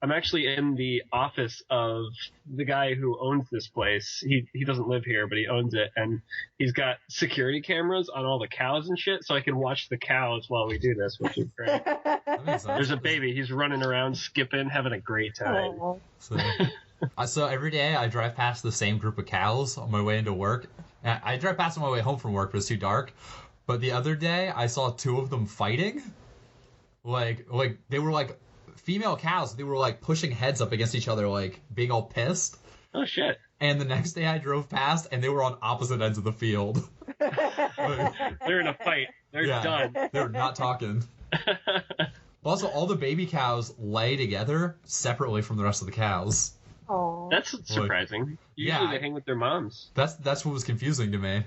I'm actually in the office of the guy who owns this place. He doesn't live here, but he owns it, and he's got security cameras on all the cows and shit, so I can watch the cows while we do this, which is great. There's a baby. He's running around, skipping, having a great time. So every day I drive past the same group of cows on my way into work. I drive past on my way home from work, but it's too dark. But the other day I saw two of them fighting. Like they were like female cows. They were like pushing heads up against each other, like being all pissed. Oh shit. And the next day I drove past and they were on opposite ends of the field. They're in a fight. They're done. They're not talking. Also, all the baby cows lay together separately from the rest of the cows. Oh, that's surprising. Usually they hang with their moms. That's what was confusing to me.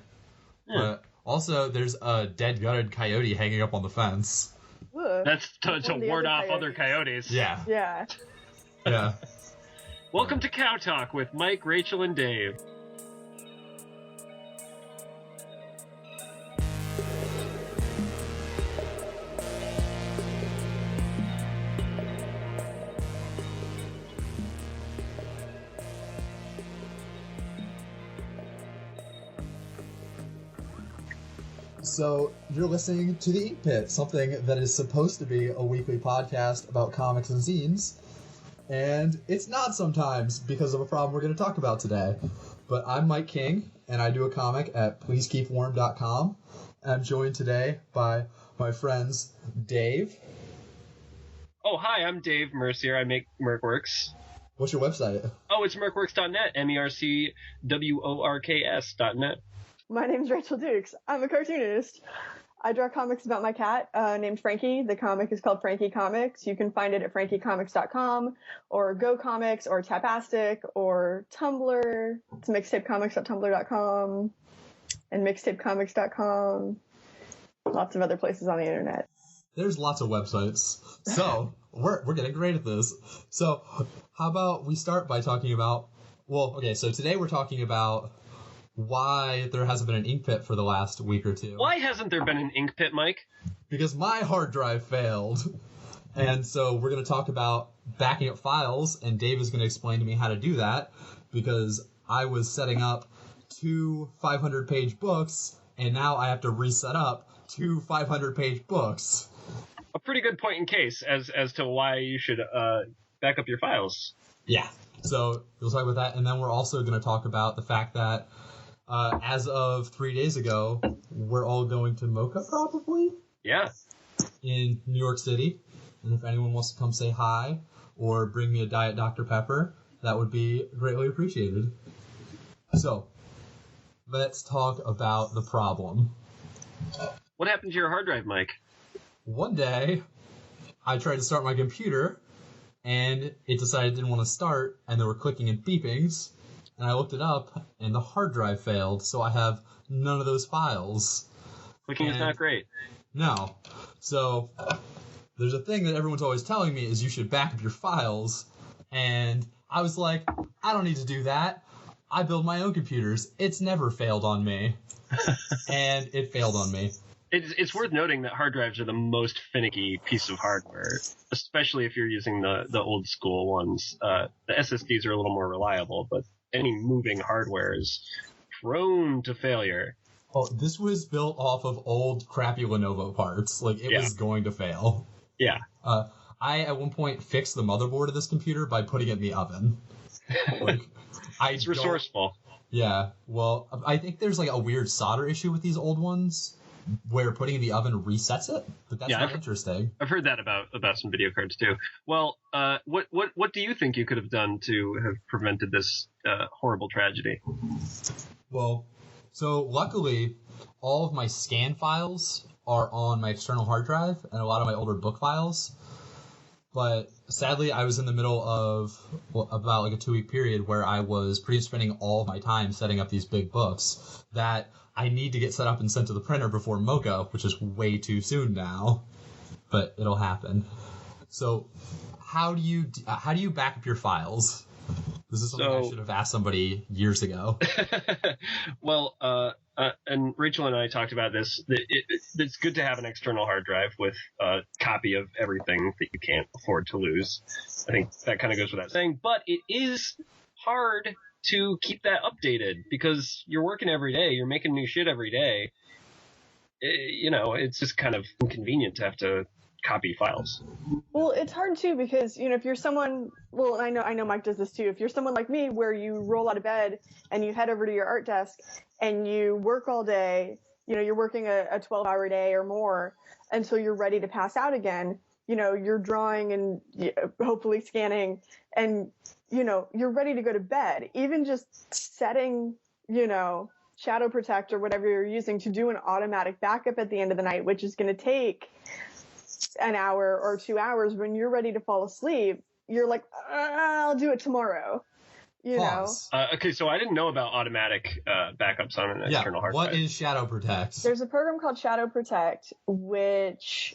Yeah. But also, there's a dead gutted coyote hanging up on the fence. That's to ward off other coyotes. Yeah. Yeah. Yeah. Welcome to Cow Talk with Mike, Rachel, and Dave. So, you're listening to The Ink Pit, something that is supposed to be a weekly podcast about comics and zines, and it's not sometimes because of a problem we're going to talk about today. But I'm Mike King, and I do a comic at pleasekeepwarm.com. I'm joined today by my friends Dave. Oh, hi, I'm Dave Mercier. I make Mercworks. What's your website? Oh, it's mercworks.net, mercworks.net. My name's Rachel Dukes. I'm a cartoonist. I draw comics about my cat named Frankie. The comic is called Frankie Comics. You can find it at frankiecomics.com or Go Comics or Tapastic or Tumblr. It's mixtapecomics.tumblr.com and mixtapecomics.com. Lots of other places on the internet. There's lots of websites. So, we're getting great at this. So, how about we start by talking about... Well, okay, so today we're talking about why there hasn't been an ink pit for the last week or two. Why hasn't there been an ink pit, Mike? Because my hard drive failed. And so we're going to talk about backing up files, and Dave is going to explain to me how to do that, because I was setting up 2 500-page books, and now I have to reset up 2 500-page books. A pretty good point in case as to why you should back up your files. Yeah. So we'll talk about that, and then we're also going to talk about the fact that as of 3 days ago, we're all going to MoCCA, probably? Yeah. In New York City. And if anyone wants to come say hi or bring me a Diet Dr. Pepper, that would be greatly appreciated. So, let's talk about the problem. What happened to your hard drive, Mike? One day, I tried to start my computer, and it decided it didn't want to start, and there were clicking and beepings. And I looked it up, and the hard drive failed, so I have none of those files. Clicking is not great. No. So, there's a thing that everyone's always telling me is you should back up your files, and I was like, I don't need to do that. I build my own computers. It's never failed on me. And it failed on me. It's worth noting that hard drives are the most finicky piece of hardware, especially if you're using the old school ones. The SSDs are a little more reliable, but any moving hardware is prone to failure. Oh, this was built off of old crappy Lenovo parts. Like, it was going to fail. Yeah. I, at one point, fixed the motherboard of this computer by putting it in the oven. Like, it's resourceful. Yeah. Well, I think there's, like, a weird solder issue with these old ones, where putting it in the oven resets it, but that's not interesting. I've heard that about some video cards too. Well, what do you think you could have done to have prevented this horrible tragedy? Well, so luckily, all of my scan files are on my external hard drive, and a lot of my older book files. But sadly, I was in the middle of about like a 2-week period where I was pretty much spending all of my time setting up these big books that I need to get set up and sent to the printer before MoCCA, which is way too soon now, but it'll happen. So, how do you back up your files? This is something I should have asked somebody years ago. Well, and Rachel and I talked about this. It's good to have an external hard drive with a copy of everything that you can't afford to lose. I think that kind of goes without saying, but it is hard to keep that updated because you're working every day, you're making new shit every day. It's just kind of inconvenient to have to copy files. Well, it's hard too because, if you're someone, well, I know Mike does this too. If you're someone like me where you roll out of bed and you head over to your art desk and you work all day, you're working a 12-hour day or more until you're ready to pass out again, you're drawing and hopefully scanning and, you're ready to go to bed. Even just setting, Shadow Protect or whatever you're using to do an automatic backup at the end of the night, which is going to take an hour or 2 hours when you're ready to fall asleep, you're like, I'll do it tomorrow. Okay, so I didn't know about automatic backups on an external hard drive. What is Shadow Protect? There's a program called Shadow Protect, which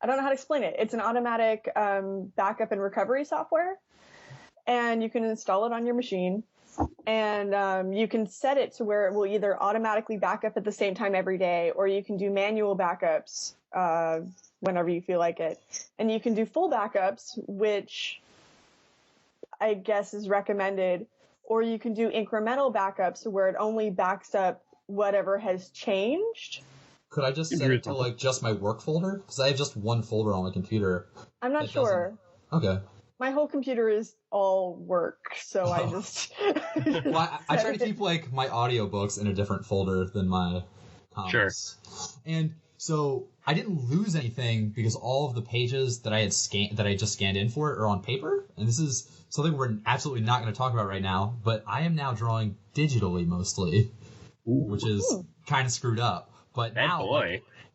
I don't know how to explain it. It's an automatic backup and recovery software, and you can install it on your machine. And you can set it to where it will either automatically back up at the same time every day, or you can do manual backups whenever you feel like it. And you can do full backups, which I guess is recommended, or you can do incremental backups where it only backs up whatever has changed. Could I just set it to just my work folder? Because I have just one folder on my computer. I'm not sure. Okay. My whole computer is all work, so I just... Well, I try to keep, my audiobooks in a different folder than my comics. Sure. And so I didn't lose anything because all of the pages that I had just scanned in for are on paper. And this is something we're absolutely not going to talk about right now, but I am now drawing digitally mostly, which is kind of screwed up. But now,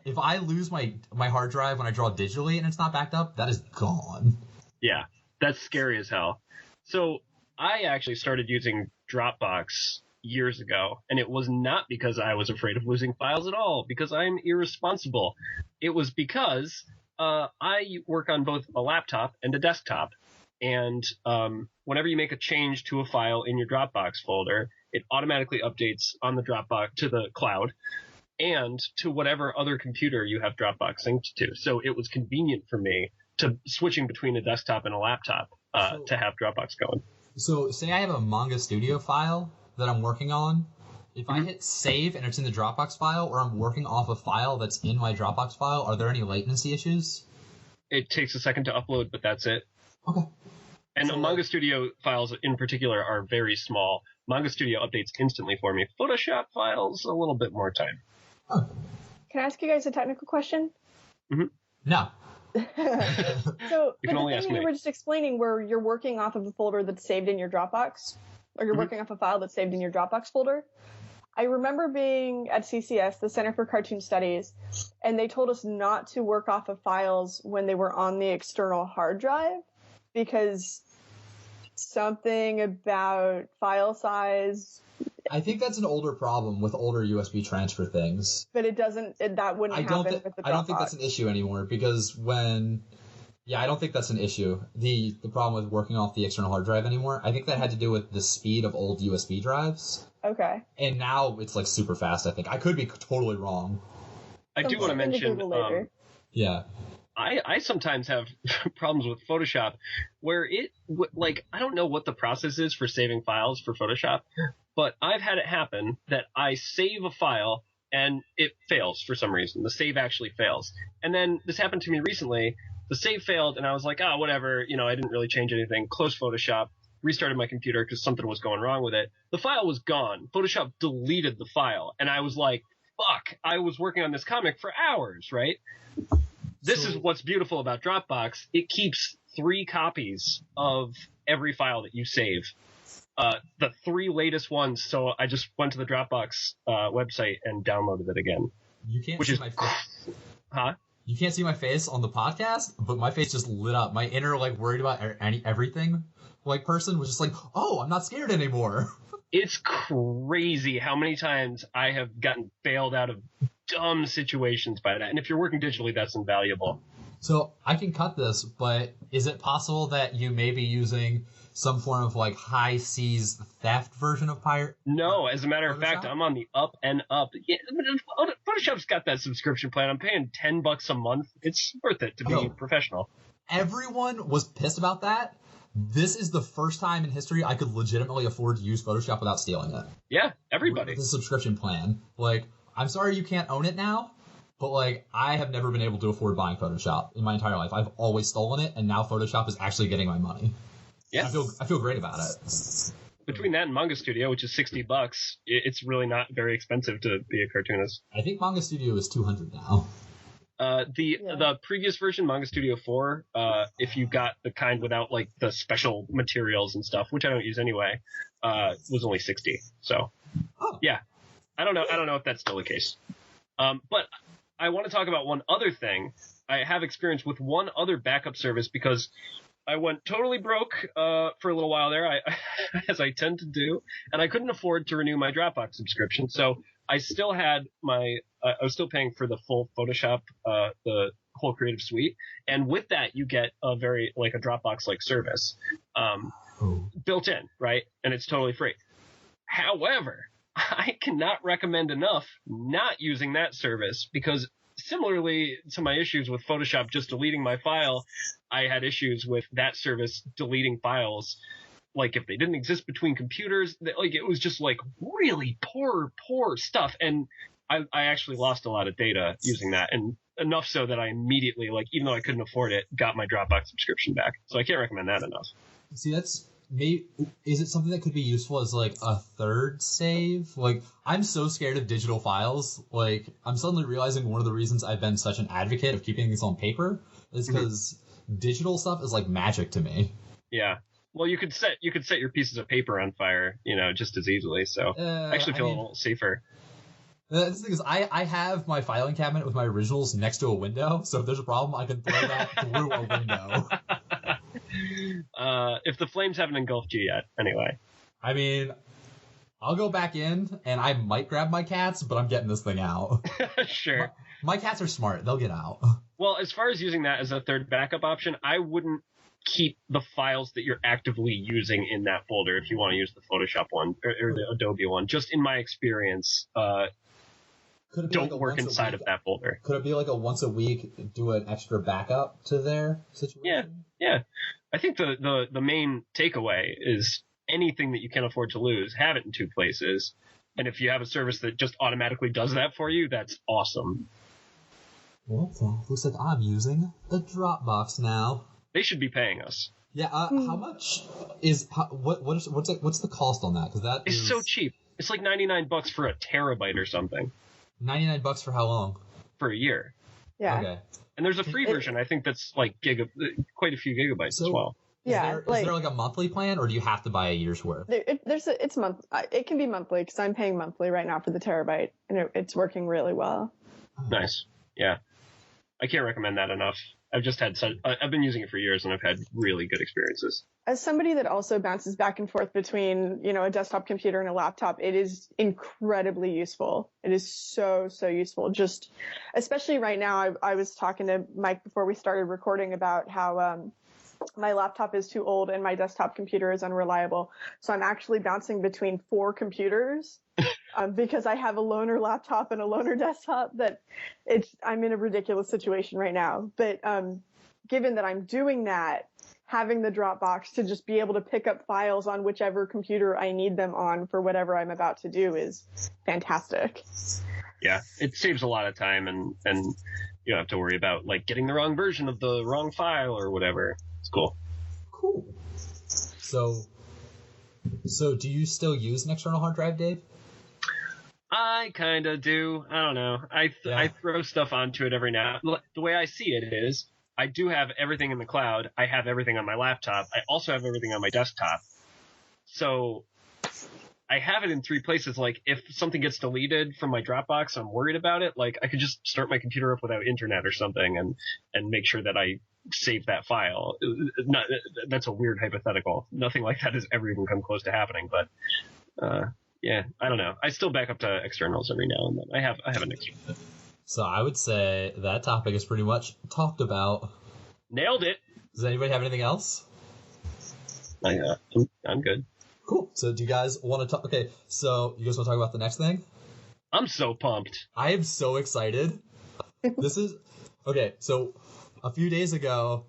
if I lose my hard drive when I draw digitally and it's not backed up, that is gone. Yeah. That's scary as hell. So I actually started using Dropbox years ago, and it was not because I was afraid of losing files at all, because I'm irresponsible. It was because I work on both a laptop and a desktop, and whenever you make a change to a file in your Dropbox folder, it automatically updates on the Dropbox to the cloud and to whatever other computer you have Dropbox synced to. So it was convenient for me to switching between a desktop and a laptop to have Dropbox going. So say I have a Manga Studio file that I'm working on. If I hit save and it's in the Dropbox file, or I'm working off a file that's in my Dropbox file, are there any latency issues? It takes a second to upload, but that's it. Okay. And the Manga Studio files in particular are very small. Manga Studio updates instantly for me. Photoshop files, a little bit more time. Oh. Can I ask you guys a technical question? Mm-hmm. No. So you can only ask me. You were just explaining where you're working off of a folder that's saved in your Dropbox, or you're working off a file that's saved in your Dropbox folder. I remember being at CCS, the Center for Cartoon Studies, and they told us not to work off of files when they were on the external hard drive because something about file size. I think that's an older problem with older USB transfer things. But that wouldn't happen with the Dropbox. I don't think that's an issue anymore because I don't think that's an issue. The problem with working off the external hard drive anymore, I think that had to do with the speed of old USB drives. Okay. And now it's super fast, I think. I could be totally wrong. I do want to mention, yeah. I sometimes have problems with Photoshop where I don't know what the process is for saving files for Photoshop, but I've had it happen that I save a file and it fails for some reason. The save actually fails. And then this happened to me recently. The save failed and I was like, oh, whatever. I didn't really change anything. Close Photoshop, restarted my computer because something was going wrong with it. The file was gone. Photoshop deleted the file. And I was like, fuck, I was working on this comic for hours, right? This is what's beautiful about Dropbox. It keeps 3 copies of every file that you save. The 3 latest ones, so I just went to the Dropbox website and downloaded it again. You can't see my face. Huh? You can't see my face on the podcast, but my face just lit up. My inner, worried about everything, person was just like, oh, I'm not scared anymore. It's crazy how many times I have gotten bailed out of dumb situations by that. And if you're working digitally, that's invaluable. So I can cut this, but is it possible that you may be using some form of like high seas theft version of Pirate? No, as a matter of Photoshop? fact, I'm on the up and up. Yeah, Photoshop's got that subscription plan. I'm paying $10 a month. It's worth it to be professional. Everyone was pissed about that. This is the first time in history I could legitimately afford to use Photoshop without stealing it. Yeah, everybody. With a subscription plan. Like, I'm sorry you can't own it now, but like, I have never been able to afford buying Photoshop in my entire life. I've always stolen it, and now Photoshop is actually getting my money. Yeah. I feel great about it. Between that and Manga Studio, which is $60, it's really not very expensive to be a cartoonist. I think Manga Studio is $200 now. The previous version, Manga Studio 4, if you got the kind without like the special materials and stuff, which I don't use anyway, was only $60. So, yeah, I don't know if that's still the case. But I want to talk about one other thing. I have experience with one other backup service because I went totally broke for a little while there, as I tend to do, and I couldn't afford to renew my Dropbox subscription. So I still had I was still paying for the full Photoshop, the whole Creative Suite, and with that you get a very like a Dropbox-like service built in, right? And it's totally free. However, I cannot recommend enough not using that service because similarly to my issues with Photoshop just deleting my file, I had issues with that service deleting files. Like if they didn't exist between computers, like it was just like really poor stuff. And I actually lost a lot of data using that, and enough so that I immediately, like, even though I couldn't afford it, got my Dropbox subscription back. So I can't recommend that enough. See, is it something that could be useful as like a third save? Like, I'm so scared of digital files. Like, I'm suddenly realizing one of the reasons I've been such an advocate of keeping things on paper is because digital stuff is like magic to me. Yeah. Well, you could set your pieces of paper on fire, just as easily. So I actually feel a little safer. The thing is, I have my filing cabinet with my originals next to a window, so if there's a problem, I can throw that through a window. If the flames haven't engulfed you yet, anyway. I mean, I'll go back in, and I might grab my cats, but I'm getting this thing out. Sure. My cats are smart. They'll get out. Well, as far as using that as a third backup option, I wouldn't keep the files that you're actively using in that folder if you want to use the Photoshop one or the Adobe one. Just in my experience, don't work inside of that folder. Could it be like a once a week do an extra backup to their situation? Yeah. I think the main takeaway is anything that you can afford to lose, have it in two places. And if you have a service that just automatically does that for you, that's awesome. Well, looks like I'm using the Dropbox now. They should be paying us. Yeah. How much is what's the cost on that? Because it's so cheap. It's like $99 for a terabyte or something. $99 for how long? For a year. Yeah. Okay. And there's a free version, I think, that's like quite a few gigabytes as well. Is there like a monthly plan, or do you have to buy a year's worth? It's month. It can be monthly because I'm paying monthly right now for the terabyte, and it's working really well. Nice. Yeah. I can't recommend that enough. I've been using it for years, and I've had really good experiences. As somebody that also bounces back and forth between, a desktop computer and a laptop, it is incredibly useful. It is so, so useful. Just, especially right now, I was talking to Mike before we started recording about how my laptop is too old and my desktop computer is unreliable. So I'm actually bouncing between 4 computers because I have a loaner laptop and a loaner desktop. I'm in a ridiculous situation right now. But given that I'm doing that, having the Dropbox to just be able to pick up files on whichever computer I need them on for whatever I'm about to do is fantastic. Yeah, it saves a lot of time, and you don't have to worry about like getting the wrong version of the wrong file or whatever. It's cool. Cool. So do you still use an external hard drive, Dave? I kind of do. I don't know. I throw stuff onto it every now. The way I see it is, I do have everything in the cloud. I have everything on my laptop. I also have everything on my desktop. So I have it in 3 places. Like if something gets deleted from my Dropbox, I'm worried about it. Like I could just start my computer up without internet or something and make sure that I save that file. That's a weird hypothetical. Nothing like that has ever even come close to happening. But yeah, I don't know. I still back up to externals every now and then. I have an external. So I would say that topic is pretty much talked about. Nailed it. Does anybody have anything else? I'm good. Cool. So do you guys want to talk? Okay, so you guys want to talk about the next thing? I'm so pumped. I am so excited. This is okay. So a few days ago,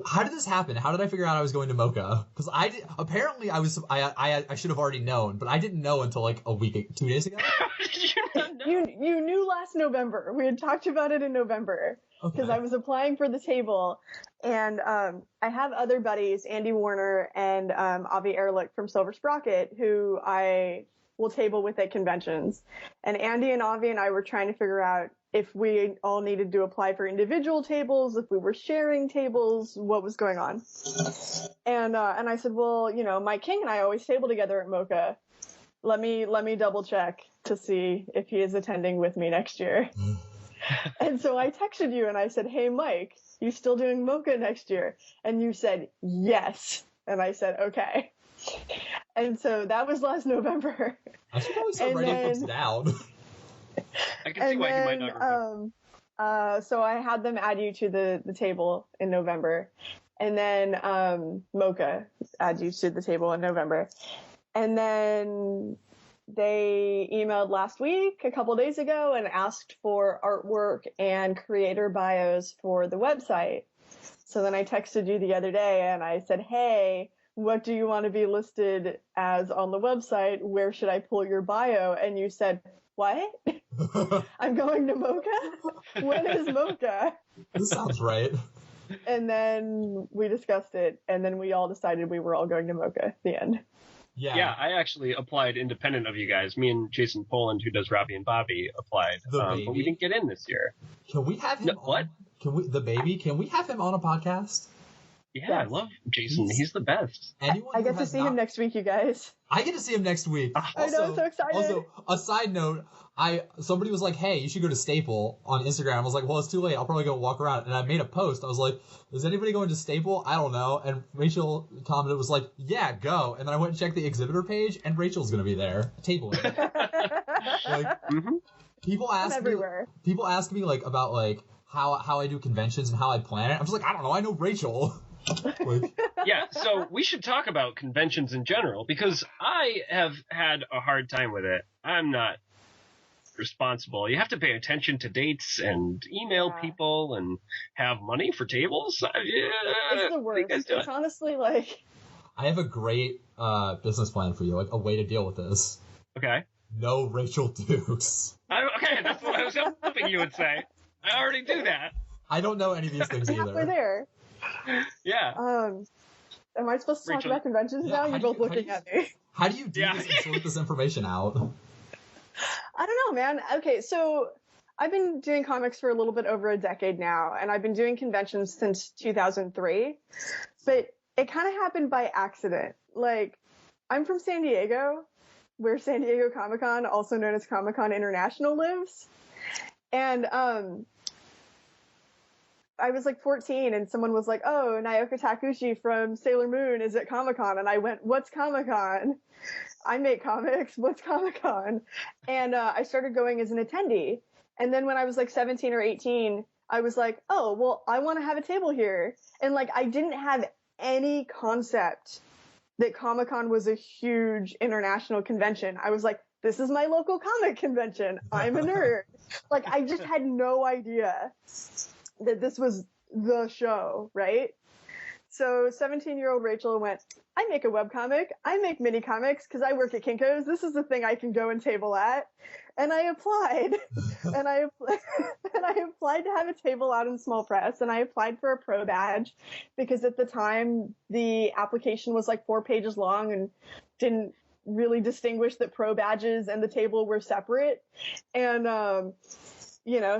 how did this happen? How did I figure out I was going to MoCCA? Because apparently I should have already known, but I didn't know until like 2 days ago. Did you not know? You knew last November. We had talked about it in November because I was applying for the table, and I have other buddies, Andy Warner and Avi Ehrlich from Silver Sprocket, who I will table with at conventions. And Andy and Avi and I were trying to figure out if we all needed to apply for individual tables, if we were sharing tables, what was going on. And I said, well, you know, Mike King and I always table together at MoCCA. Let me double check to see if he is attending with me next year. And so I texted you and I said, hey, Mike, you still doing MoCCA next year? And you said, yes. And I said, okay. And so that was last November. I should probably start writing things down. I can see why he might not remember. So I had them add you to the table in November. And then MoCCA add you to the table in November. And then they emailed last week, a couple days ago, and asked for artwork and creator bios for the website. So then I texted you the other day and I said, hey, what do you want to be listed as on the website? Where should I pull your bio? And you said, what? I'm going to MoCCA? When is MoCCA? This sounds right. And then we discussed it, and then we all decided we were all going to MoCCA at the end. Yeah, I actually applied independent of you guys. Me and Jason Poland, who does Robbie and Bobby, applied, but we didn't get in this year. Can we have him on? What? Can we have him on a podcast? Yeah, yes. I love Jason. He's the best. I get to see him next week, you guys. I get to see him next week. I know, I'm so excited. Also, a side note, somebody was like, hey, you should go to Staple on Instagram. I was like, well, it's too late. I'll probably go walk around. And I made a post. I was like, is anybody going to Staple? I don't know. And Rachel commented, was like, yeah, go. And then I went and checked the exhibitor page, and Rachel's going to be there. Tabling. People ask me like about like how I do conventions and how I plan it. I'm just like, I don't know. I know Rachel. Yeah, so we should talk about conventions in general, because I have had a hard time with it. I'm not responsible. You have to pay attention to dates and email people and have money for tables. It's the worst. It's honestly like... I have a great business plan for you, like a way to deal with this. Okay. No Rachel Dukes. Okay, that's what I was hoping you would say. I already do that. I don't know any of these things either. Halfway there. Yeah. Am I supposed to talk about conventions now? You're both looking at me. How do you do this and sort this information out? I don't know, man. Okay, so I've been doing comics for a little bit over a decade now, and I've been doing conventions since 2003. But it kind of happened by accident. Like, I'm from San Diego, where San Diego Comic-Con, also known as Comic-Con International, lives. And I was like 14 and someone was like, oh, Naoka Takushi from Sailor Moon is at Comic-Con. And I went, what's Comic-Con? I make comics. What's Comic-Con? And I started going as an attendee. And then when I was like 17 or 18, I was like, oh, well, I want to have a table here. And like, I didn't have any concept that Comic-Con was a huge international convention. I was like, this is my local comic convention. I'm a nerd. Like, I just had no idea that this was the show, right? So 17-year-old Rachel went, I make a webcomic. I make mini comics because I work at Kinko's. This is the thing I can go and table at. And I applied. and I applied to have a table out in small press. And I applied for a pro badge because at the time the application was like 4 pages long and didn't really distinguish that pro badges and the table were separate. And,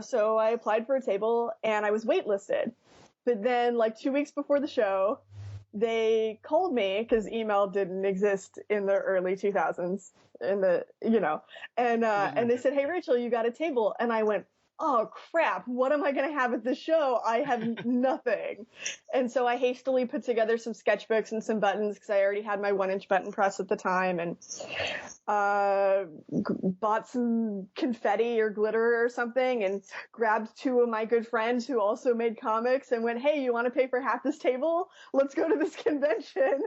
so I applied for a table and I was waitlisted. But then like 2 weeks before the show, they called me because email didn't exist in the early 2000s and they said, hey, Rachel, you got a table. And I went, oh crap, what am I going to have at the show? I have nothing. And so I hastily put together some sketchbooks and some buttons because I already had my 1-inch button press at the time. And bought some confetti or glitter or something and grabbed two of my good friends who also made comics and went, hey, you want to pay for half this table? Let's go to this convention.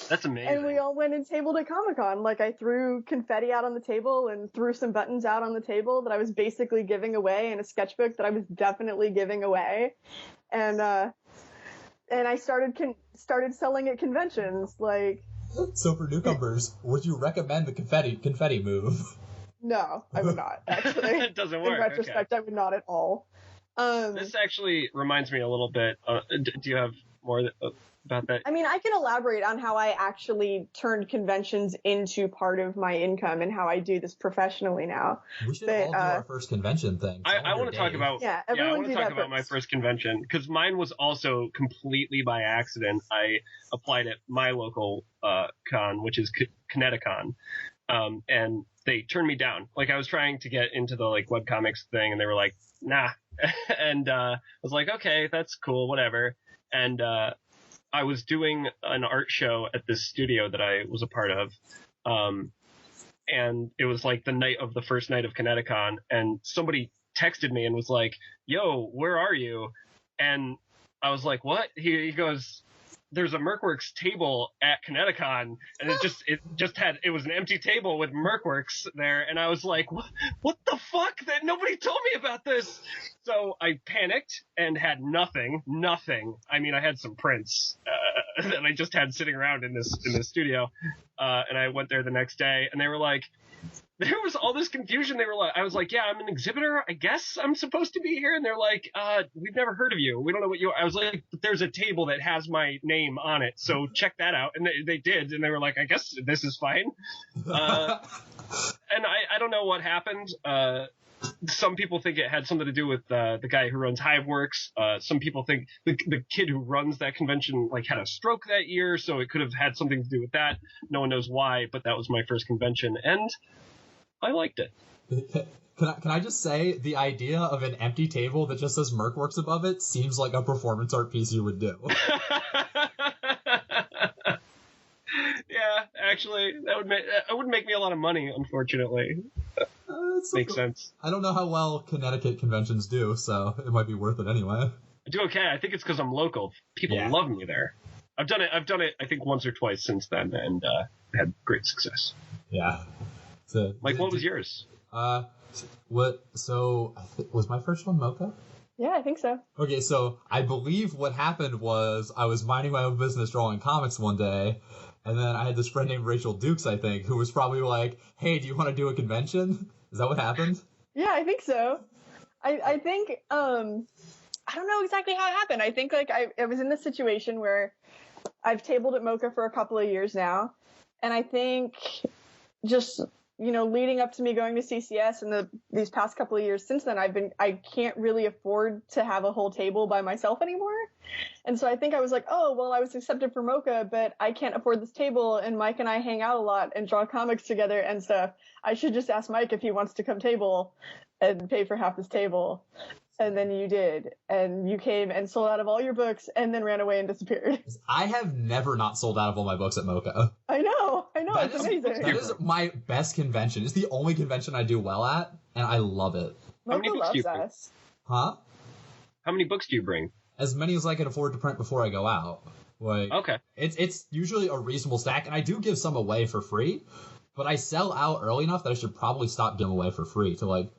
That's amazing. And we all went and tabled at Comic-Con. Like, I threw confetti out on the table and threw some buttons out on the table that I was basically giving away, and a sketchbook that I was definitely giving away. And I started selling at conventions, like. So for newcomers, would you recommend the confetti move? No, I would not, actually. It doesn't work. In retrospect, okay. I would not at all. This actually reminds me a little bit. Do you have more about that? I mean, I can elaborate on how I actually turned conventions into part of my income and how I do this professionally now. We should all do our first convention thing. I want to talk about. Yeah, I want to talk about my first convention, because mine was also completely by accident. I applied at my local con, which is Kineticon, and they turned me down. Like, I was trying to get into the like webcomics thing, and they were like, nah. And I was like, okay, that's cool, whatever. And I was doing an art show at this studio that I was a part of. And it was like the first night of Kineticon, and somebody texted me and was like, yo, where are you? And I was like, what? He goes, there's a Mercworks table at Kineticon, and it was an empty table with Mercworks there, and I was like, what the fuck? That nobody told me about this. So I panicked and had nothing. I mean, I had some prints that I just had sitting around in this studio, and I went there the next day, and they were like, there was all this confusion. I was like, yeah, I'm an exhibitor. I guess I'm supposed to be here. And they're like, we've never heard of you. We don't know what you are. I was like, but there's a table that has my name on it, so check that out. And they did. And they were like, I guess this is fine. And I don't know what happened. Some people think it had something to do with the guy who runs Hiveworks. Some people think the kid who runs that convention like had a stroke that year, so it could have had something to do with that. No one knows why, but that was my first convention, and I liked it. Can I just say, the idea of an empty table that just says Mercworks above it seems like a performance art piece you would do. Yeah, actually, it would make me a lot of money, unfortunately. Makes sense. I don't know how well Connecticut conventions do, so it might be worth it anyway. I do okay. I think it's because I'm local. People love me there. I've done it. I think once or twice since then, and had great success. Yeah. So, what was yours? Was my first one MoCCA? Yeah, I think so. Okay, so I believe what happened was I was minding my own business drawing comics one day, and then I had this friend named Rachel Dukes, I think, who was probably like, hey, do you want to do a convention? Is that what happened? Yeah, I think so. I think, I don't know exactly how it happened. I think, like, I was in this situation where I've tabled at MoCCA for a couple of years now, and I think just, leading up to me going to CCS and these past couple of years since then, I can't really afford to have a whole table by myself anymore. And so I think I was like, oh, well, I was accepted for MoCCA, but I can't afford this table, and Mike and I hang out a lot and draw comics together and stuff. I should just ask Mike if he wants to come table and pay for half this table. And then you did, and you came and sold out of all your books and then ran away and disappeared. I have never not sold out of all my books at MoCCA. I know, it's amazing. That is my best convention. It's the only convention I do well at, and I love it. MoCCA loves us. Huh? How many books do you bring? As many as I can afford to print before I go out. Like, okay. It's usually a reasonable stack, and I do give some away for free. But I sell out early enough that I should probably stop giving away for free to like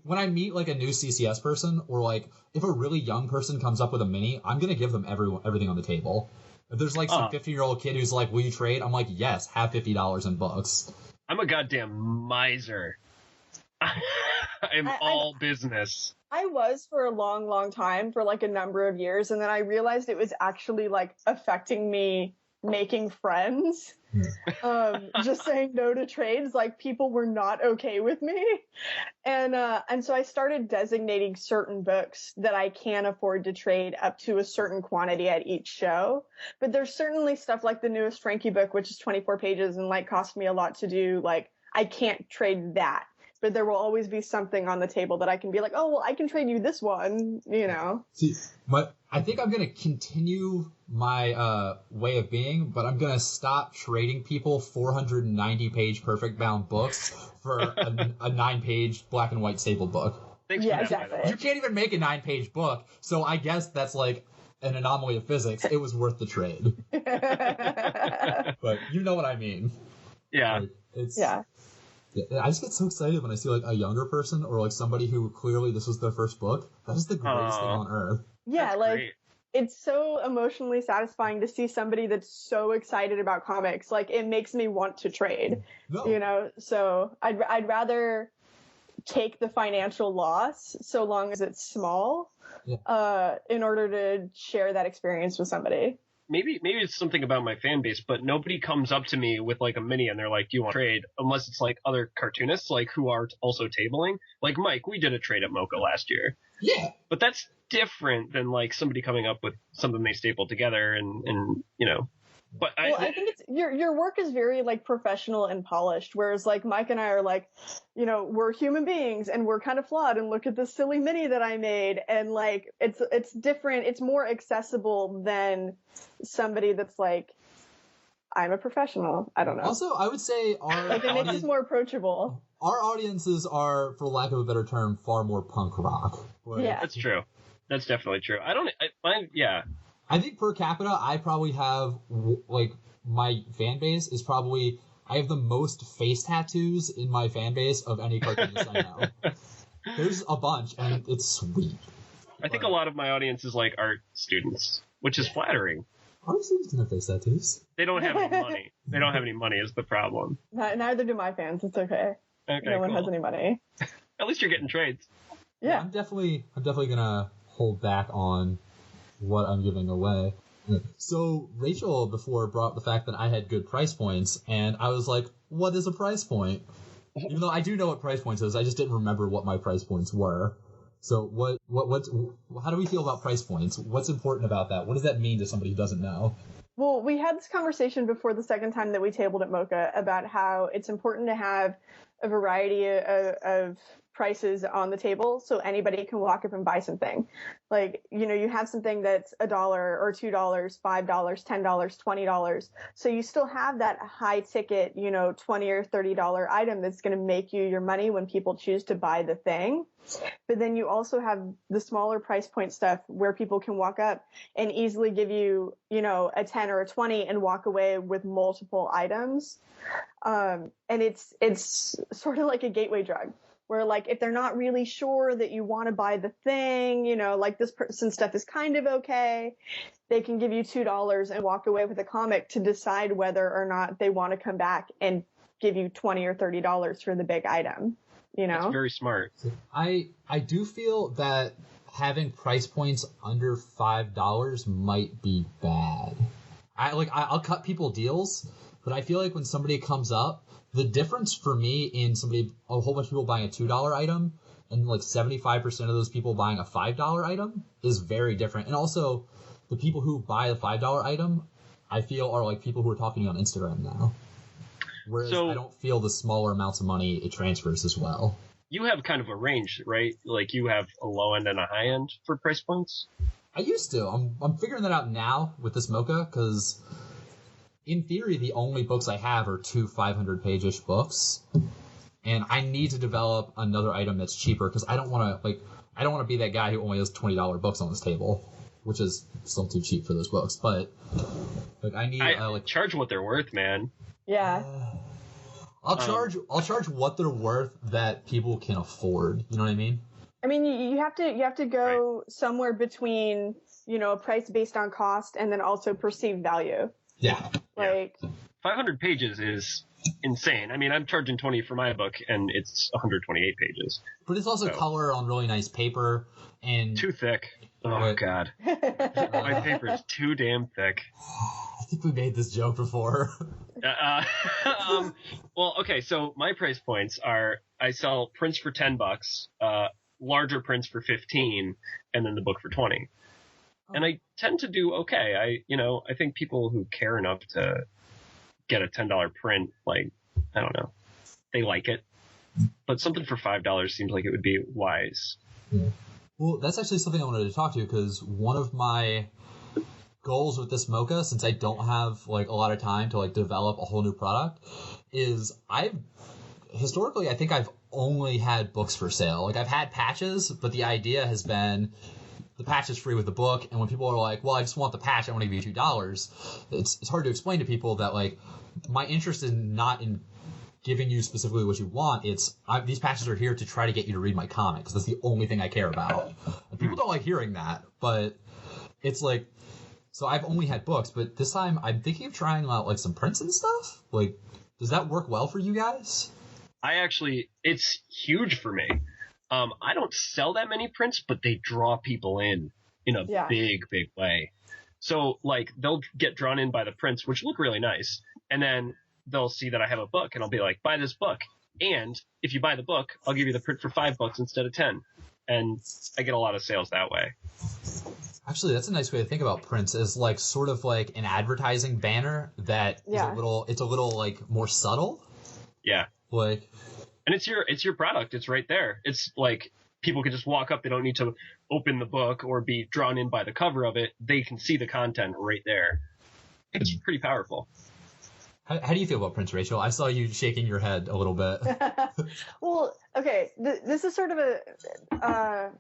when I meet like a new CCS person, or like if a really young person comes up with a mini, I'm going to give them everything on the table. If there's like some 15-year-old kid who's like, will you trade? I'm like, yes, have $50 in books. I'm a goddamn miser. I'm all business. I was for a long, long time, for like a number of years. And then I realized it was actually like affecting me making friends. Just saying no to trades, like people were not okay with me, and so I started designating certain books that I can afford to trade up to a certain quantity at each show. But there's certainly stuff like the newest Frankie book, which is 24 pages and like cost me a lot to do. Like I can't trade that. but there will always be something on the table that I can be like, oh, well, I can trade you this one, you know. See, I think I'm going to continue my way of being, but I'm going to stop trading people 490-page perfect bound books for a 9-page black and white stapled book. Thanks Yeah, for that, exactly. You can't even make a 9-page book, so I guess that's like an anomaly of physics. It was worth the trade. But you know what I mean. Yeah. Like, it's... Yeah. Yeah, I just get so excited when I see like a younger person or like somebody who clearly this was their first book. That is the greatest thing on earth. Yeah, That's like great. it's so emotionally satisfying to see somebody that's so excited about comics. Like it makes me want to trade. No. You know, so I'd rather take the financial loss so long as it's small, in order to share that experience with somebody. Maybe it's something about my fan base, but nobody comes up to me with like a mini and they're like, "Do you want to trade?" Unless it's like other cartoonists, like who are also tabling. Like Mike, we did a trade at MoCCA last year. Yeah. But that's different than like somebody coming up with something they stapled together and you know. But Well, I think it's your work is very like professional and polished, whereas like Mike and I are like, you know, we're human beings and we're kind of flawed, and look at this silly mini that I made, and like it's different, it's more accessible than somebody that's like, I'm a professional. I don't know. Also, I would say our Like it makes us more approachable. Our audiences are, for lack of a better term, far more punk rock. Like, Yeah. that's true. That's definitely true. I think per capita, I probably have, like, my fan base is probably, I have the most face tattoos in my fan base of any cartoonist I know. There's a bunch, and it's sweet. I think a lot of my audience is like art students, which is flattering. Art students can have face tattoos. They don't have any money. They don't have any money is the problem. Neither do my fans. It's okay. Okay, No one cool. has any money. At least you're getting trades. Yeah. I'm definitely gonna hold back on what I'm giving away. So Rachel before brought up the fact that I had good price points, and I was like, what is a price point? Even though I do know what price points is, I just didn't remember what my price points were. So how do we feel about price points? What's important about that? What does that mean to somebody who doesn't know? Well, we had this conversation before the second time that we tabled at MoCCA about how it's important to have a variety of prices on the table so anybody can walk up and buy something. Like, you know, you have something that's $1 or $2, $5, $10, $20. So you still have that high ticket, you know, $20 or $30 item that's going to make you your money when people choose to buy the thing. But then you also have the smaller price point stuff where people can walk up and easily give you, you know, a 10 or a 20 and walk away with multiple items. And it's sort of like a gateway drug where, like, if they're not really sure that you want to buy the thing, you know, like this person's stuff is kind of okay, they can give you $2 and walk away with a comic to decide whether or not they want to come back and give you $20 or $30 for the big item. You know? That's very smart. I do feel that having price points under $5 might be bad. I'll cut people deals, but I feel like when somebody comes up, the difference for me in a whole bunch of people buying a $2 item and like 75% of those people buying a $5 item is very different. And also the people who buy the $5 item, I feel are like people who are talking to me on Instagram now. Whereas I don't feel the smaller amounts of money it transfers as well. You have kind of a range, right? Like you have a low end and a high end for price points? I used to. I'm figuring that out now with this MoCCA because in theory the only books I have are 2 500-page-ish books. And I need to develop another item that's cheaper because I don't want to be that guy who only has $20 books on his table, which is still too cheap for those books. But like I need charge what they're worth, man. Yeah. I'll charge what they're worth that people can afford. You know what I mean? I mean, you have to go somewhere between, you know, a price based on cost and then also perceived value. Yeah. Like 500 pages is insane. I mean, I'm charging 20 for my book and it's 128 pages. But it's also color on really nice paper and too thick. Oh god. My paper is too damn thick. I think we made this joke before. Well, okay, so my price points are I sell prints for $10, larger prints for 15, and then the book for 20. And I tend to do okay. I think people who care enough to get a $10 print, like, I don't know, they like it. but something for $5 seems like it would be wise. Yeah. Well, that's actually something I wanted to talk to, because one of my goals with this MoCCA, since I don't have like a lot of time to like develop a whole new product, is historically I think I've only had books for sale. Like I've had patches, but the idea has been the patch is free with the book, and when people are like, well, I just want the patch, I want to give you $2, it's hard to explain to people that like my interest is not in giving you specifically what you want. These patches are here to try to get you to read my comic, because that's the only thing I care about. And people don't like hearing that, but it's like, so I've only had books, but this time I'm thinking of trying out like some prints and stuff. Like, does that work well for you guys? It's huge for me. I don't sell that many prints, but they draw people in a big way. So like they'll get drawn in by the prints, which look really nice, and then they'll see that I have a book, and I'll be like, buy this book. And if you buy the book, I'll give you the print for $5 instead of 10. And I get a lot of sales that way. Actually, that's a nice way to think about prints, as like sort of like an advertising banner that is a little like more subtle. Yeah. Like, and it's your product. It's right there. It's like people can just walk up. They don't need to open the book or be drawn in by the cover of it. They can see the content right there. It's pretty powerful. How do you feel about prints, Rachel? I saw you shaking your head a little bit. Well, okay, this is sort of a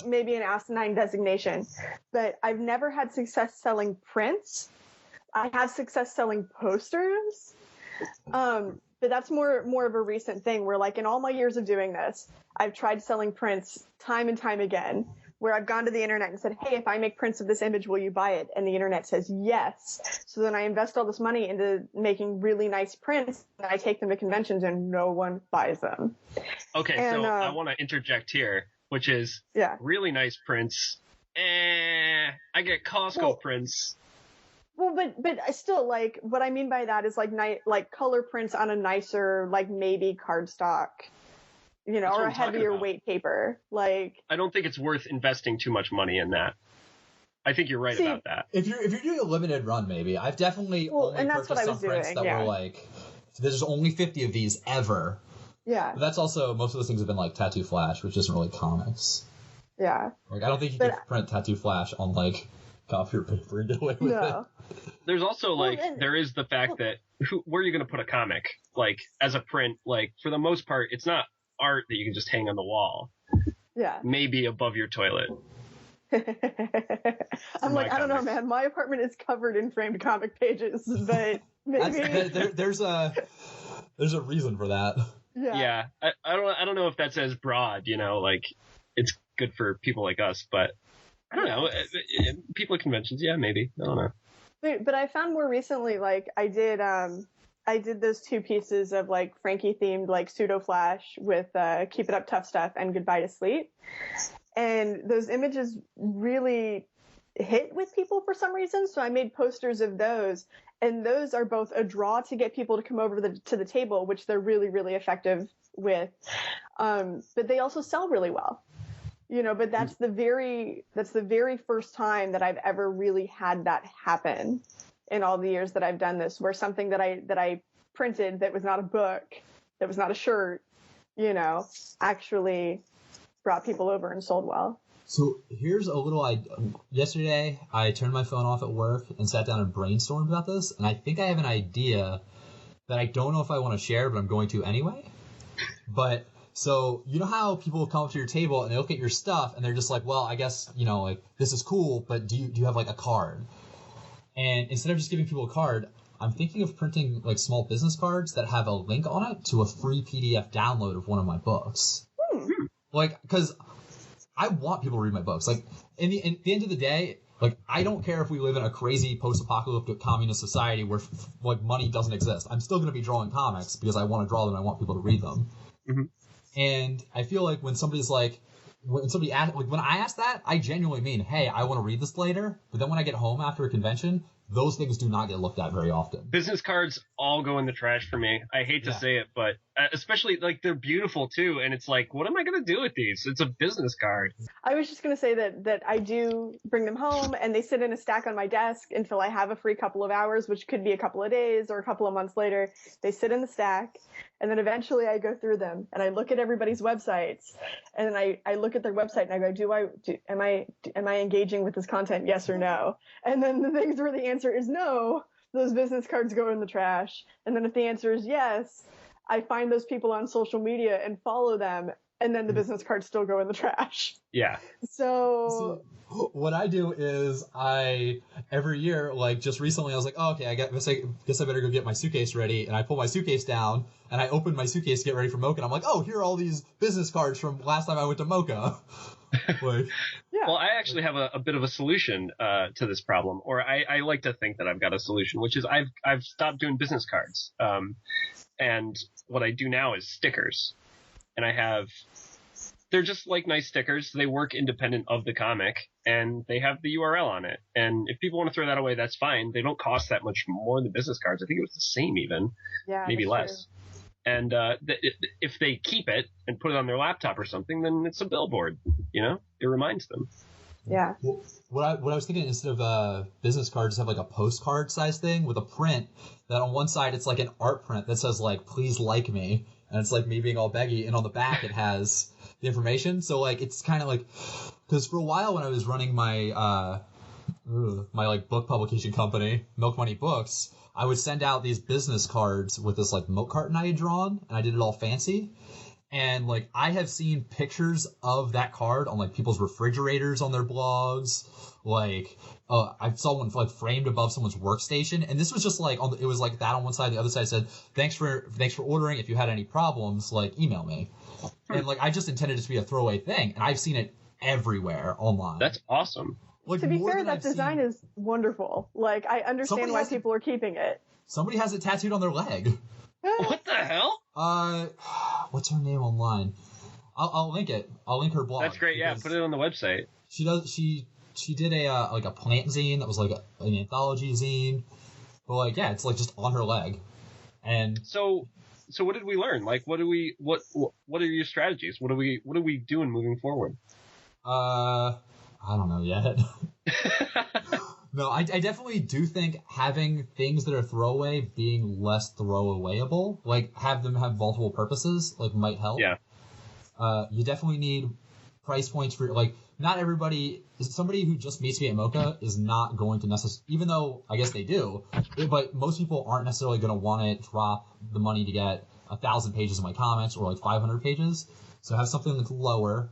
maybe an asinine designation, but I've never had success selling prints. I have success selling posters, but that's more of a recent thing where, like, in all my years of doing this, I've tried selling prints time and time again, where I've gone to the internet and said, hey, if I make prints of this image, will you buy it? And the internet says yes. So then I invest all this money into making really nice prints, and I take them to conventions and no one buys them. Okay, so I want to interject here, which is really nice prints. I get Costco prints. Well, but still, like, what I mean by that is like color prints on a nicer, like maybe cardstock. Or a heavier weight paper. Like, I don't think it's worth investing too much money in that. I think you're right about that. If you're doing a limited run, maybe I've definitely only purchased some prints that were like, there's only 50 of these ever. Yeah. But that's also, most of those things have been like Tattoo Flash, which isn't really comics. Yeah. Like, I don't think you can print Tattoo Flash on like copier paper and get away with it. There's also there is the fact that where are you going to put a comic? Like, as a print, like, for the most part, it's not art that you can just hang on the wall. Yeah. Maybe above your toilet. I'm like, I don't know, man. My apartment is covered in framed comic pages, but maybe there's a reason for that. Yeah. I don't know if that's as broad, like it's good for people like us, but I don't know. People at conventions, yeah, maybe. I don't know. But I found more recently, like, I did those 2 pieces of like Frankie themed like pseudo flash with Keep It Up Tough Stuff and Goodbye to Sleep. And those images really hit with people for some reason. So I made posters of those, and those are both a draw to get people to come over to the table, which they're really, really effective with. But they also sell really well. But that's the very first time that I've ever really had that happen in all the years that I've done this, where something that I printed that was not a book, that was not a shirt, actually brought people over and sold well. So here's a little yesterday I turned my phone off at work and sat down and brainstormed about this, and I think I have an idea that I don't know if I want to share, but I'm going to anyway. But so, you know how people come up to your table and they look at your stuff and they're just like, well, I guess, like, this is cool, but do you have like a card? And instead of just giving people a card, I'm thinking of printing like small business cards that have a link on it to a free PDF download of one of my books. Like, because I want people to read my books. Like, in the end of the day, like, I don't care if we live in a crazy post-apocalyptic communist society where like money doesn't exist. I'm still going to be drawing comics because I want to draw them and I want people to read them. Mm-hmm. And I feel like when somebody's like, when I ask that, I genuinely mean, hey, I want to read this later. But then when I get home after a convention, those things do not get looked at very often. Business cards all go in the trash for me. I hate to say it, but especially like they're beautiful too. And it's like, what am I going to do with these? It's a business card. I was just going to say that I do bring them home and they sit in a stack on my desk until I have a free couple of hours, which could be a couple of days or a couple of months later. They sit in the stack and then eventually I go through them and I look at everybody's websites and then I look at their website and I go, am I engaging with this content? Yes or no? And then the things where the answer is no, those business cards go in the trash. And then if the answer is yes, I find those people on social media and follow them. And then the business cards still go in the trash. Yeah. So what I do is every year, like just recently, I was like, oh, okay, I guess I better go get my suitcase ready. And I pull my suitcase down and I open my suitcase to get ready for MoCCA. And I'm like, oh, here are all these business cards from last time I went to MoCCA. Like, yeah. Well, I actually have a bit of a solution to this problem, or I like to think that I've got a solution, which is I've stopped doing business cards. And what I do now is stickers. And they're just like nice stickers. They work independent of the comic and they have the URL on it. And if people want to throw that away, that's fine. They don't cost that much more than business cards. I think it was the same even, maybe less. True. And if they keep it and put it on their laptop or something, then it's a billboard, it reminds them. Yeah. Well, what I was thinking, instead of business cards, have like a postcard size thing with a print that on one side it's like an art print that says like, please like me. And it's like me being all beggy, and on the back it has the information. So like it's kind of like, because for a while when I was running my my like book publication company, Milk Money Books, I would send out these business cards with this like milk carton I had drawn, and I did it all fancy. And like I have seen pictures of that card on like people's refrigerators on their blogs. Like I saw one like framed above someone's workstation, and this was just like it was like that on one side. The other side said, "Thanks for ordering. If you had any problems, like email me." And like I just intended it to be a throwaway thing, and I've seen it everywhere online. That's awesome. Like, to be fair, that design is wonderful. Like I understand why people are keeping it. Somebody has it tattooed on their leg. What the hell? What's her name online? I'll link it. I'll link her blog. That's great. Yeah, put it on the website. She did a plant zine that was like an anthology zine, but like it's like just on her leg. And so what did we learn? Like, what are your strategies? What are we doing moving forward? I don't know yet. No, I definitely do think having things that are throwaway being less throwawayable, like have them have multiple purposes, like might help. Yeah. You definitely need price points for, like, not everybody, somebody who just meets me at MoCCA is not going to necessarily, even though I guess they do, but most people aren't necessarily going to want to drop the money to get 1,000 pages of my comics or like 500 pages. So have something that's lower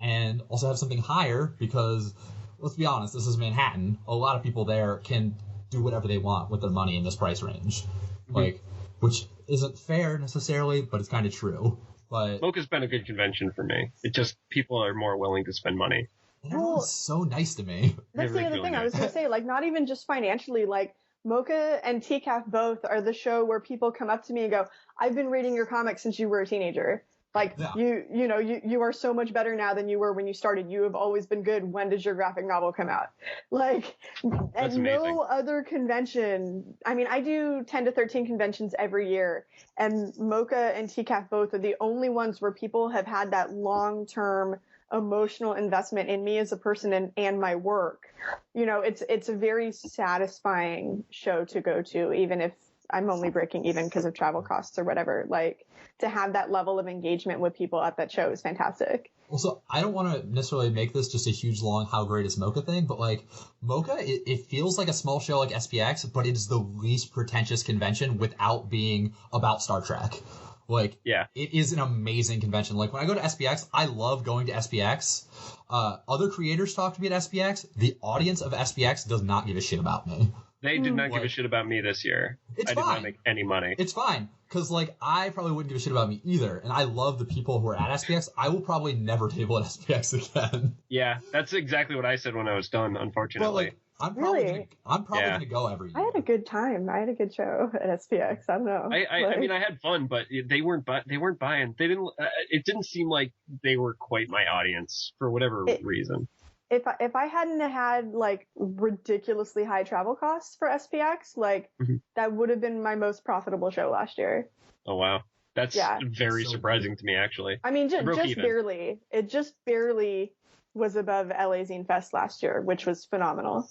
and also have something higher because, let's be honest, this is Manhattan. A lot of people there can do whatever they want with their money in this price range. Like, which isn't fair necessarily, but it's kind of true. But MoCCA's been a good convention for me. It just, people are more willing to spend money. And everyone's so nice to me. That's the other thing I was going to say, like, not even just financially, like, MoCCA and TCAF both are the show where people come up to me and go, I've been reading your comics since you were a teenager. Like, you are so much better now than you were when you started. You have always been good. When does your graphic novel come out? Like, That's and amazing. no other convention. I mean, I do 10 to 13 conventions every year, and MoCCA and TCAF both are the only ones where people have had that long-term emotional investment in me as a person and my work. You know, it's a very satisfying show to go to, even if I'm only breaking even because of travel costs or whatever. Like, to have that level of engagement with people at that show is fantastic. Also, I don't want to necessarily make this just a huge, long, how great is MoCCA thing, but like, MoCCA, it feels like a small show like SPX, but it is the least pretentious convention without being about Star Trek. Like, it is an amazing convention. Like, when I go to SPX, I love going to SPX. Other creators talk to me at SPX. The audience of SPX does not give a shit about me. They did not give a shit about me this year. It's I did not make any money. It's fine. Because, like, I probably wouldn't give a shit about me either. And I love the people who are at SPX. I will probably never table at SPX again. Yeah, that's exactly what I said when I was done, unfortunately. But, like, I'm probably going to go every year. I had a good time. I had a good show at SPX. I don't know. I mean, I had fun, but they weren't buying. They didn't. It didn't seem like they were quite my audience for whatever reason. if I hadn't had like ridiculously high travel costs for SPX, like that would have been my most profitable show last year. Oh wow, that's very surprising to me actually. I mean, just barely. It just barely was above LA Zine Fest last year, which was phenomenal.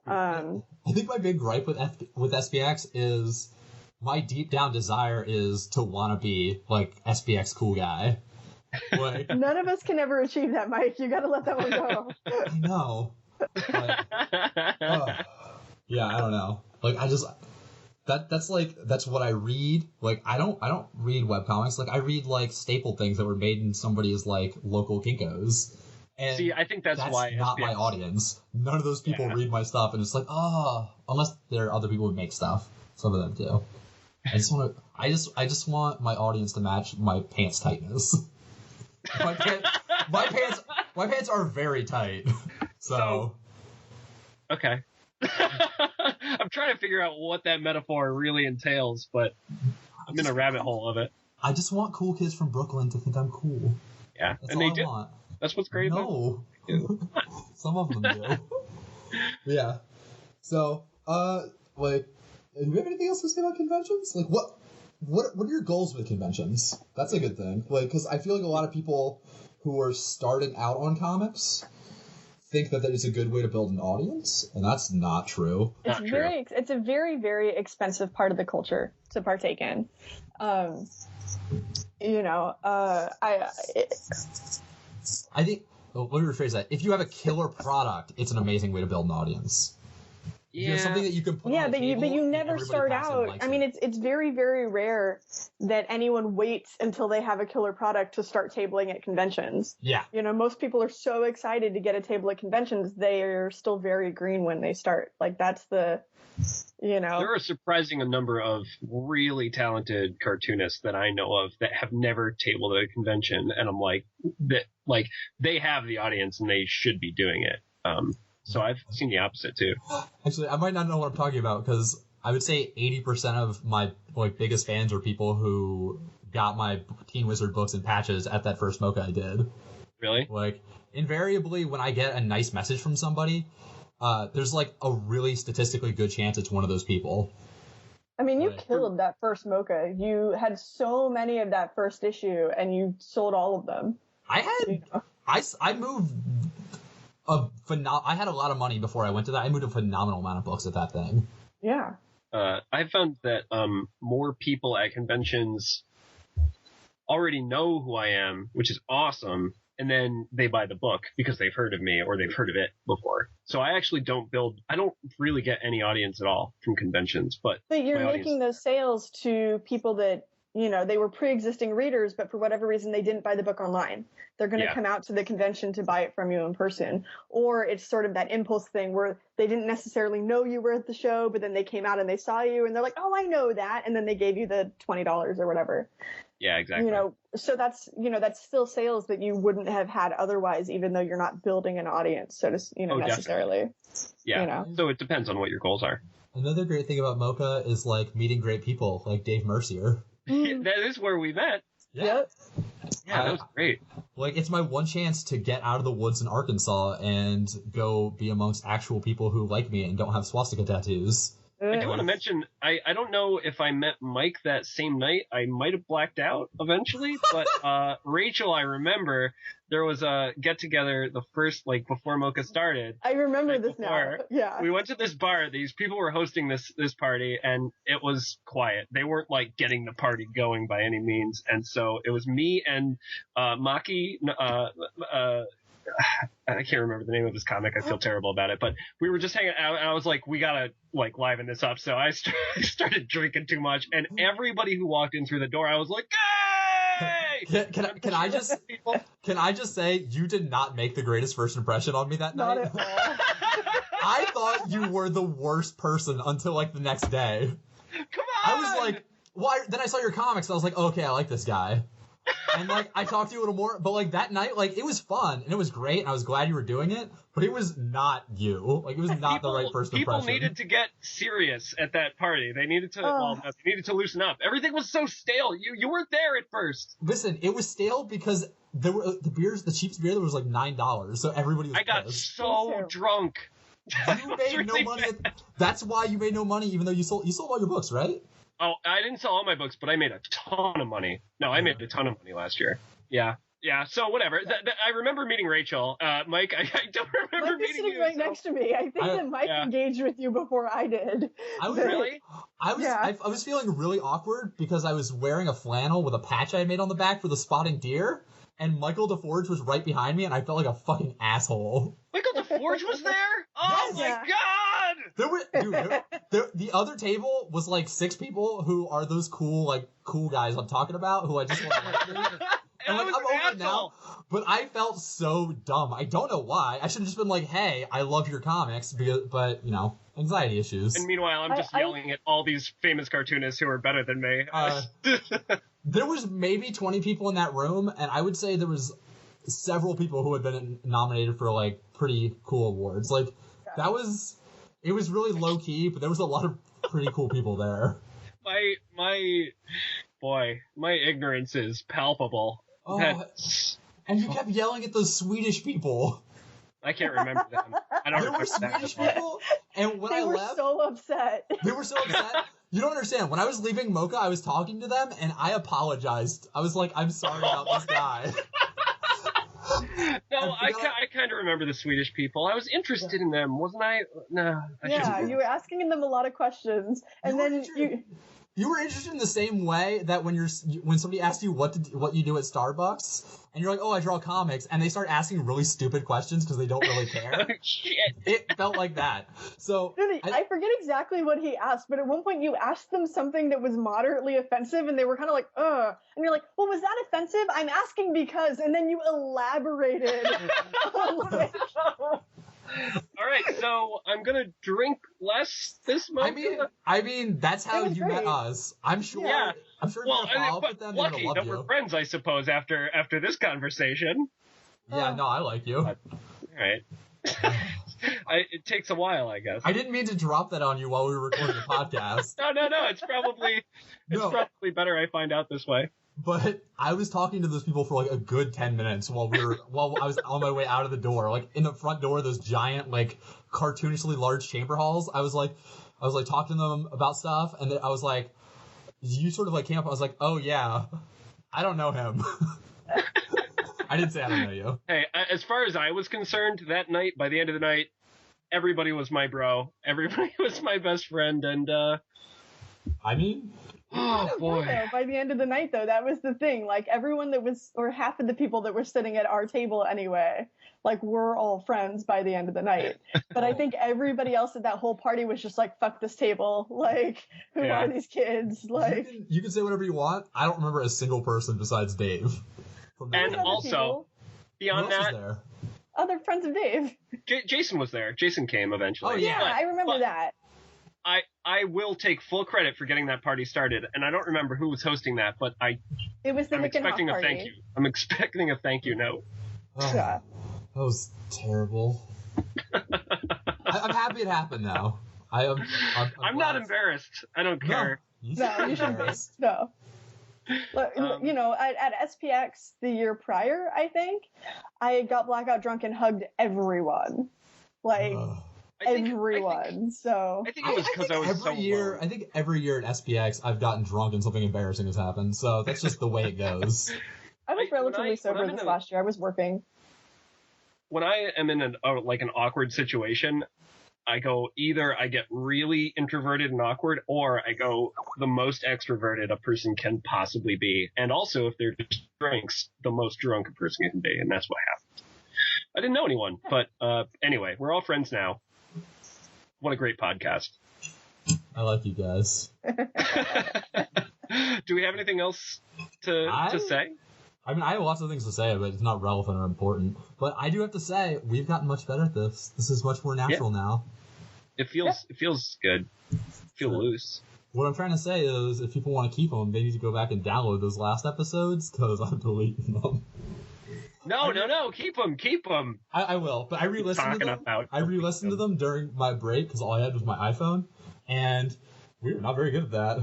I think my big gripe with SPX is my deep down desire is to want to be like SPX cool guy. Like, none of us can ever achieve that, Mike. You got to let that one go. I know. But, yeah, I don't know. Like, I just that's what I read. Like, I don't read webcomics. Like, I read like staple things that were made in somebody's like local Kinko's. And see, I think that's why not SPX... my audience. None of those people read my stuff, and it's like, unless there are other people who make stuff. Some of them do. I just want my audience to match my pants tightness. My pants are very tight. So okay. I'm trying to figure out what that metaphor really entails, but I'm in a rabbit hole of it. I just want cool kids from Brooklyn to think I'm cool. Yeah, that's and all they do. Want. That's what's great. No, some of them do. Yeah. So, like, do you have anything else to say about conventions? Like, what are your goals with conventions? That's a good thing. Like, because I feel like a lot of people who are starting out on comics think that is a good way to build an audience, and that's not true. It's a very, very expensive part of the culture to partake in. I think, let me rephrase that. If you have a killer product, it's an amazing way to build an audience. Yeah. You have something that you can put on the table, but you never start out. I mean, it's very, very rare that anyone waits until they have a killer product to start tabling at conventions. Yeah. You know, most people are so excited to get a table at conventions, they are still very green when they start. Like, that's the, you know. There are a surprising number of really talented cartoonists that I know of that have never tabled at a convention, and I'm like, they have the audience and they should be doing it. So I've seen the opposite too. Actually, I might not know what I'm talking about, because I would say 80% of my biggest fans are people who got my Teen Wizard books and patches at that first MoCCA I did. Really? Like, invariably, when I get a nice message from somebody, there's like a really statistically good chance it's one of those people. I mean, you killed that first MoCCA. You had so many of that first issue, and you sold all of them. I moved I had a lot of money before I went to that. I moved a phenomenal amount of books at that thing. Yeah. I found that more people at conventions already know who I am, which is awesome, and then they buy the book because they've heard of me or they've heard of it before. So I actually don't really get any audience at all from conventions. But you're making those sales to people that, you know, they were pre-existing readers, but for whatever reason, they didn't buy the book online. They're going to come out to the convention to buy it from you in person. Or it's sort of that impulse thing where they didn't necessarily know you were at the show, but then they came out and they saw you and they're like, oh, I know that. And then they gave you the $20 or whatever. Yeah, exactly. You know, so that's still sales that you wouldn't have had otherwise, even though you're not building an audience, so to, necessarily. Definitely. Yeah. You know? So it depends on what your goals are. Another great thing about MoCCA is like meeting great people like Dave Mercier. That is where we met. Yep. Yeah, that was great. Like, it's my one chance to get out of the woods in Arkansas and go be amongst actual people who like me and don't have swastika tattoos. I do want to mention, I don't know if I met Mike that same night. I might have blacked out eventually, but Rachel, I remember there was a get-together the first, before MoCCA started. I remember this now. Yeah. We went to this bar. These people were hosting this party, and it was quiet. They weren't, getting the party going by any means. And so it was me and Maki, I can't remember the name of this comic. I feel terrible about it, but we were just hanging out, and I was like, we gotta liven this up. So I started drinking too much, and everybody who walked in through the door, I was like, hey! Can I just say you did not make the greatest first impression on me that night? Not at all. I thought you were the worst person until the next day. Come on! I was like, why? Then I saw your comics, and I was like, okay, I like this guy. And, like, I talked to you a little more, but, like, that night, like, it was fun, and it was great, and I was glad you were doing it, but it was not you. Like, it was not the right first impression. People needed to get serious at that party. They needed to, they needed to loosen up. Everything was so stale. You weren't there at first. Listen, it was stale because there were the cheapest beer there was, like, $9, so everybody was I got pissed. so drunk. You made no money. That's why you made no money, even though you sold all your books, right? Oh, I didn't sell all my books, but I made a ton of money. No, I made a ton of money last year. Yeah. So whatever. I remember meeting Rachel. Mike, I don't remember Mike meeting sitting you. right next to me. I think that Mike engaged with you before I did. Really? I was feeling really awkward because I was wearing a flannel with a patch I made on the back for the spotting deer, and Michael DeForge was right behind me, and I felt like a fucking asshole. Michael DeForge was there? Oh my god! The other table was like 6 people who are those cool guys I'm talking about, who I just want to like me. And like, I'm over now, but I felt so dumb. I don't know why. I should have just been like, hey, I love your comics, but, you know, anxiety issues. And meanwhile, I'm just yelling at all these famous cartoonists who are better than me. There was maybe 20 people in that room, and I would say there was several people who had been nominated for, like, pretty cool awards. Like, it was really low-key, but there was a lot of pretty cool people there. My ignorance is palpable. Oh, and you kept yelling at those Swedish people. I can't remember them. I don't remember There were Swedish people, and when I left... They were so upset. They were so upset. You don't understand. When I was leaving MoCCA, I was talking to them, and I apologized. I was like, I'm sorry about this guy. No, I kind of remember the Swedish people. I was interested in them, wasn't I? No. You were asking them a lot of questions, and You were interested in the same way that when somebody asks you what you do at Starbucks, and you're like, oh, I draw comics, and they start asking really stupid questions because they don't really care. Shit. It felt like that. So I forget exactly what he asked, but at one point you asked them something that was moderately offensive, and they were kind of like, ugh. And you're like, well, was that offensive? I'm asking because, and then you elaborated. All right, so I'm gonna drink less this month. I mean, that's how you met us. I'm sure. Yeah. I'm sure you're gonna follow up with them. Lucky that we're friends, I suppose. After this conversation. Yeah, no, I like you. All right. It takes a while, I guess. I didn't mean to drop that on you while we were recording the podcast. No. It's probably better I find out this way. But I was talking to those people for like a good 10 minutes while I was on my way out of the door, like in the front door of those giant, like cartoonishly large chamber halls. I was like talking to them about stuff, and then I was like, you sort of like came up. I was like, oh yeah, I don't know him. I didn't say I don't know you. Hey, as far as I was concerned, that night, by the end of the night, everybody was my bro. Everybody was my best friend, and I mean. Oh boy! By the end of the night, though, that was the thing. Like everyone that was, or half of the people that were sitting at our table anyway, like we're all friends by the end of the night. But I think everybody else at that whole party was just like, "Fuck this table!" Like, who are these kids? Like, you can say whatever you want. I don't remember a single person besides Dave. And also, beyond that, there? Other friends of Dave. Jason was there. Jason came eventually. Oh yeah, I remember that. I will take full credit for getting that party started, and I don't remember who was hosting that, but it was the I'm expecting a thank you. I'm expecting a thank you note. Oh, that was terrible. I'm happy it happened now. I'm not embarrassed. I don't care. No, you shouldn't be. No. You know, at SPX the year prior, I think, I got blackout drunk and hugged everyone. Like, everyone. So I think it was because I was so low. I think every year at SPX I've gotten drunk and something embarrassing has happened. So that's just the way it goes. I was relatively sober this last year. I was working. When I am in an awkward situation, I go either I get really introverted and awkward, or I go the most extroverted a person can possibly be. And also, if they're just drinks, the most drunk a person can be, and that's what happened. I didn't know anyone, but anyway, we're all friends now. What a great podcast. I like you guys. Do we have anything else to say? I mean, I have lots of things to say, but it's not relevant or important. But I do have to say, we've gotten much better at this. This is much more natural now. It feels good. Feel loose. What I'm trying to say is, if people want to keep them, they need to go back and download those last episodes, because I'm deleting them. No, keep them. I will, but I re-listened to them. I re-listened to them during my break, because all I had was my iPhone, and we were not very good at that.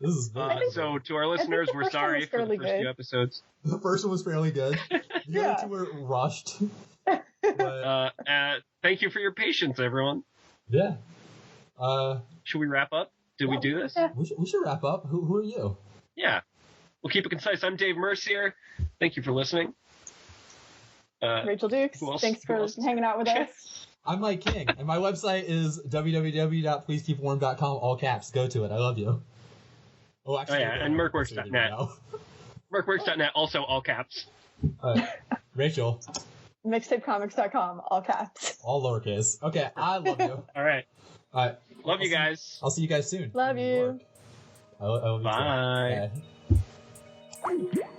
This is so to our listeners, we're sorry for the first few episodes. The first one was fairly good. The other two were rushed. But, thank you for your patience, everyone. Yeah. Should we wrap up? Did we do this? Yeah. We should wrap up. Who are you? Yeah. We'll keep it concise. I'm Dave Mercier. Thank you for listening. Rachel Dukes. Thanks for hanging out with us. I'm Mike King, and my website is www.pleasekeepwarm.com, all caps. Go to it. I love you. Oh, actually, and mercworks.net. Mercworks.net, also all caps. Rachel. Mixtapecomics.com, all caps. All lowercase. Okay, I love you. All right. Love you guys. I'll see you guys soon. Love you. I love you. Bye. Bye.